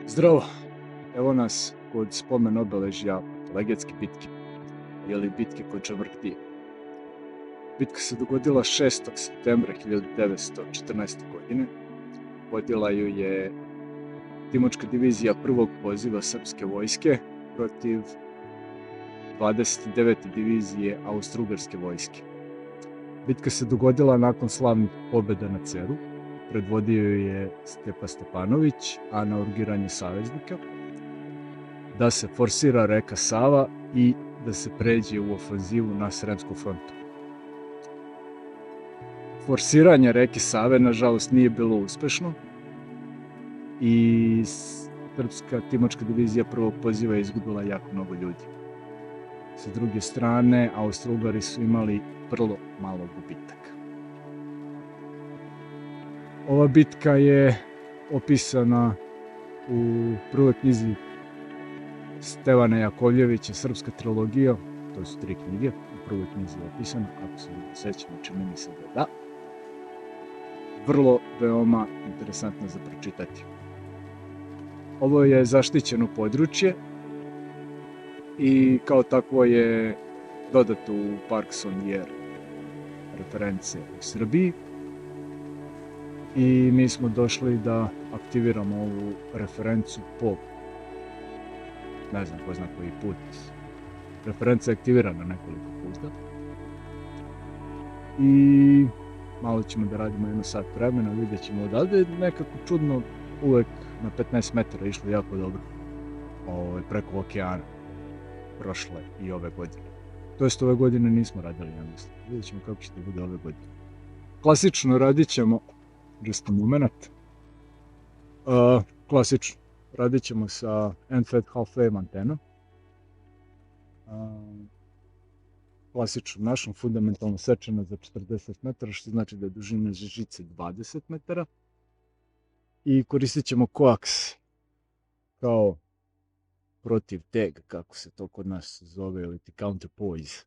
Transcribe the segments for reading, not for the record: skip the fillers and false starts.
Zdravo, evo nas kod spomen obeležja Legedske bitke ili bitke kod Čavrktije. Bitka se dogodila 6. septembra 1914. godine. Vodila ju je Timočka divizija prvog poziva srpske vojske protiv 29. divizije Austro-Ugarske vojske. Bitka se dogodila nakon slavnih pobjeda na Ceru. Predvodio je Stepa Stepanović, a na urgiranje saveznika, da se forsira reka Sava i da se pređe u ofanzivu na Sremskom frontu. Forsiranje reke Save, nažalost, nije bilo uspešno i srpska Timočka divizija prvog poziva je izgubila jako mnogo ljudi. Sa druge strane, Austro-Ugari su imali vrlo malo gubitaka. Ova bitka je opisana u prvoj knjizi Stevana Jakovljevića, Srpska trilogija, to su 3 knjige, u prvoj knjizi je opisana, ako se dobro sećamo, čini mi se da. Vrlo veoma interesantno za pročitati. Ovo je zaštićeno područje i kao takvo je dodato u Park-Sonnier reference u Srbiji. I mi smo došli da aktiviramo ovu referencu po, ne znam ko zna koji put. Referenca je aktivirana nekoliko puta. I malo ćemo da radimo 1 sat vremena, vidjet ćemo odavde. Nekako čudno, uvek na 15 metara išlo jako dobro. Preko okeana. Prošle i ove godine. To jest ove godine nismo radili, ja mislim. Vidjet ćemo kako će to bude ove godine. Klasično radit ćemo just a moment. Klasično. Radit ćemo sa end-fed half-wave antenom. Klasično našom, fundamentalno sečena za 40 metara, što znači da je dužina žice 20 metara. I koristit ćemo koaks kao protiv teg, kako se to kod nas zove, ili ti counterpoise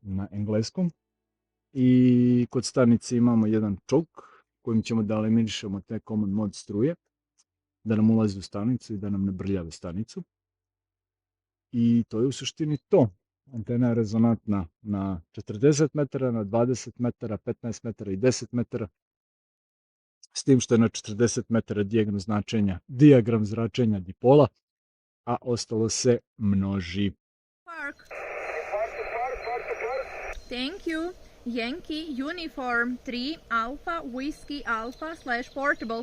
na engleskom. I kod stanice imamo jedan čok kojim ćemo da eliminišemo te common mode struje, da nam ulazi u stanicu i da nam ne brljave stanicu. I to je u suštini to. Antena je rezonantna na 40 metara, na 20 metara, 15 metara i 10 metara. S tim što je na 40 metara dijagram zračenja dipola, a ostalo se množi. Thank you. Yankee Uniform 3 Alpha Whiskey Alpha / Portable.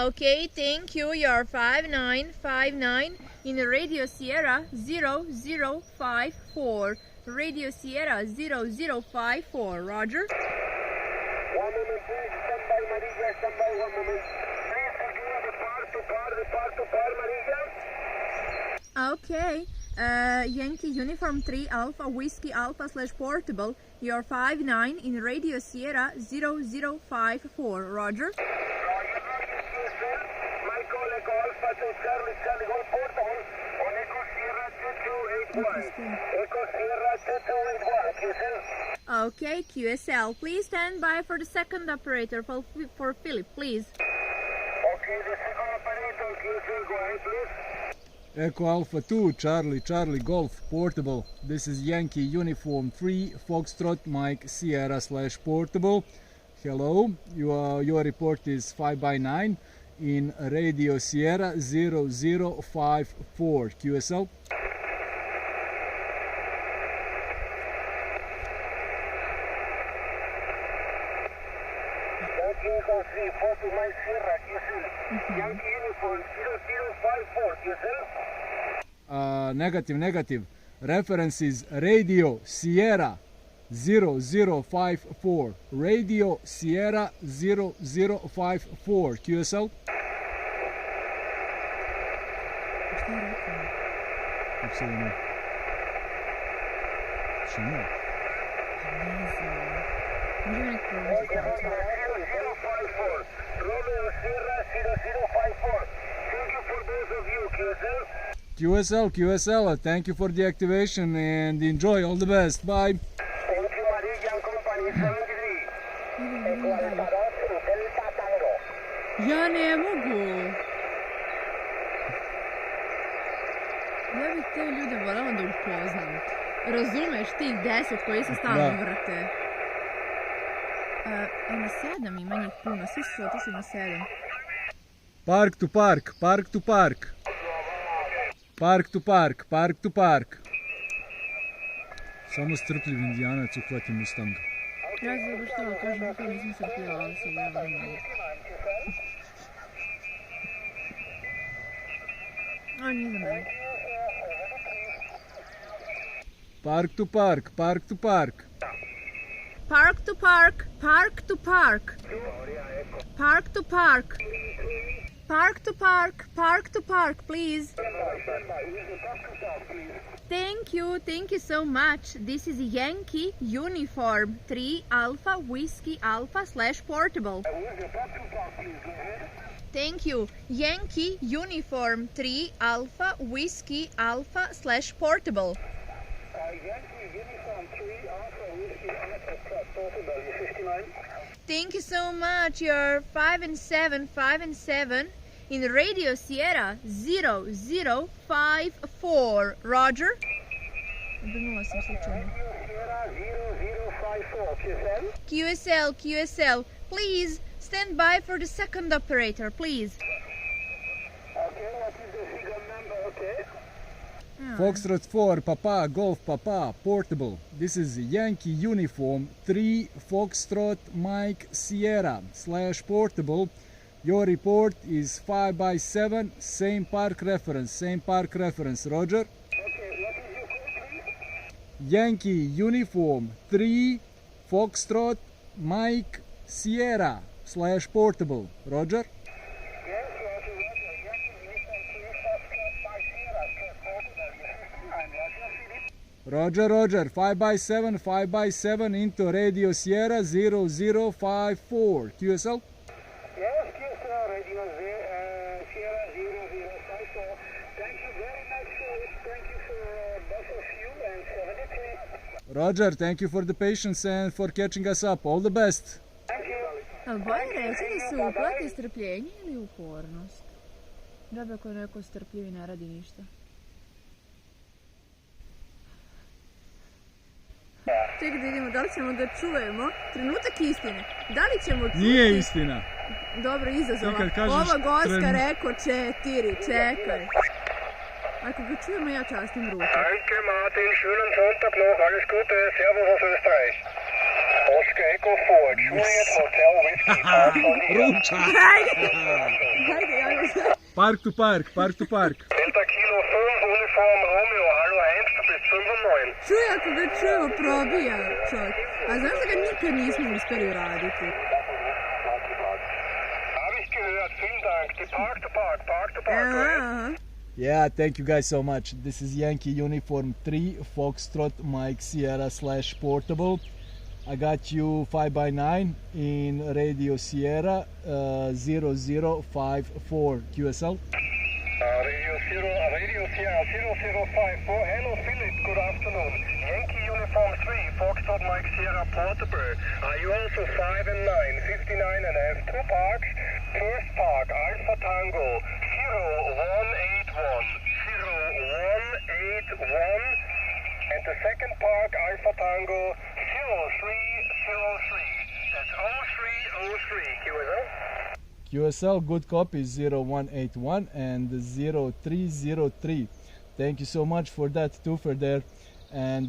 Okay, thank you. You're 5959 in Radio Sierra 0054. Radio Sierra 0054. Roger. 1 moment, please. Stand by, Maria. Stand by 1 moment. Please continue depart to par, Maria. Okay. Yankee Uniform 3 Alpha Whiskey Alpha / Portable. You're 59 in Radio Sierra 0054. Roger. Michael Echo Alpha to Charlie Golf Portable on Echo Sierra 2281. Echo Sierra 2281, QSL. Okay, QSL. Please stand by for the second operator for Philip, please. Okay, the second operator, QSL, go ahead, please. Echo Alpha 2, Charlie Golf Portable. This is Yankee Uniform 3 Foxtrot Mike Sierra / Portable. Hello, your report is 5x9 in Radio Sierra 0054. QSL. Uniform 3, 4 Mike Sierra, QSL. Yankee Uniform 0054, QSL. Negative. Reference is Radio Sierra 0054. Radio Sierra 0054. QSL. Apsolutno. Čemu? Romeo Sierra 0054. Thank you for both of you, QSL. QSL, thank you for the activation and enjoy. All the best. Bye. Thank you, Maria. Ja ne mogu. Ja bih te ljude voljela da upoznam. Razumeš, tih 10 koji se stalno vrte. Na 7 ima njih puno, svi su otišli na 7. Park to park, park to park. Park to park, park to park. Samo strpljiv indijanac uhvati Mustanga. Ja se dobro što kažem, kako nisam strpljiva, ali se uvijek mogu. A nije za mene. Park to park, park to park. Park to park, park to park. Park to park. Park to park, park to park, please. Thank you so much. This is Yankee Uniform 3 Alpha Whiskey Alpha / Portable. Thank you. Yankee Uniform 3 Alpha Whiskey Alpha / Portable. Yankee Uniform 3 Alpha Whiskey Alpha Portable, 59. Thank you so much. You're 5 and 7, 5 and 7 in Radio Sierra 0054. Roger. Obrnula sam slučajno. QSL, QSL. Please stand by for the second operator, please. Okay, what is the figure number? Okay. Foxtrot 4, Papa, Golf Papa, Portable. This is Yankee Uniform 3 Foxtrot Mike Sierra / Portable. Your report is 5x7, same park reference, Roger. Okay, what is your code, please? Yankee Uniform 3 Foxtrot Mike Sierra / Portable, Roger. Yes, Roger. Yankee Uniform 3 Foxtrot Mike Sierra / Portable, 59. Roger, 5x7 into Radio Sierra 0054. QSL? Yes, QSL Radio Sierra 0054. Thank you very much for it. Thank you for both of you and 73. Roger, thank you for the patience and for catching us up. All the best. Thank you. Ali bolje reći da su uplati strpljenje ili upornost? Dobro ako je neko strpljiv i ne radi ništa. Čekaj da vidimo da li ćemo da čujemo trenutak istine. Da li ćemo čuti... Nije istina. Dobro, izazova. Ti kad kažeš Ova goska rekao 4, čekaj. Ako ga čujemo, ja častim ruku. Danke Martin, schönen Sonntag noch, alles Gute, Servus aus Österreich. Oscar Echo Ford, Juliet Hotel Whiskey, Park on the Ruča! Hajde, javno se. Park to park, park to park. Delta Kilo 5, Uniform Romeo, hallo 1, du bist 5 Čuj, ako ga čujemo, probija čovjek. A znaš da ga nikad nismo uspjeli uraditi? Habe ich gehört, vielen Dank. Die Park to Park, Park to Park. Aha. Yeah, thank you guys so much. This is Yankee Uniform 3 Foxtrot Mike Sierra / Portable. I got you 5x9 in Radio Sierra 0054 QSL. Radio Sierra 0054. Hello Philip, good afternoon. Yankee Uniform 3, Foxtrot Mike Sierra Portable. Are you also 5 and 9, 59 and I have 2 parks. First park, Alpha Tango 0181, 0181. And the second park, Alpha Tango 0303. That's 0303, QSL. QSL, good copy, 0181 and 0303. Thank you so much for that twofer there. And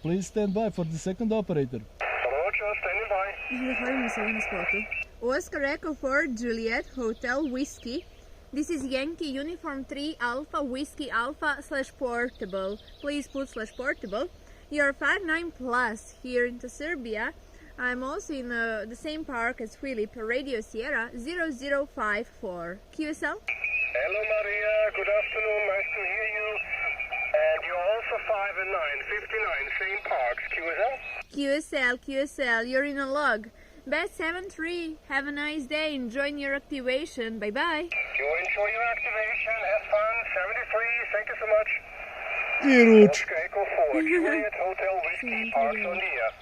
please stand by for the second operator. Roger, standing by. Zahvaljujem se na spotu. Oscar Echo 4 Juliet Hotel Whiskey. This is Yankee Uniform 3 Alpha Whiskey Alpha / Portable. Please put / Portable. You're 59 plus here into Serbia. I'm also in the same park as Philip, Radio Sierra 0054. QSL? Hello Maria, good afternoon, nice to hear you. And you're also 5 and 9, 59, same parks, QSL? QSL, you're in a log. Best 7-3, have a nice day, enjoy your activation, bye bye. You enjoy your activation, have fun, 73, thank you so much. I ruč. Oscar Echo 4, Juliet Hotel Whiskey, Parks on the Air.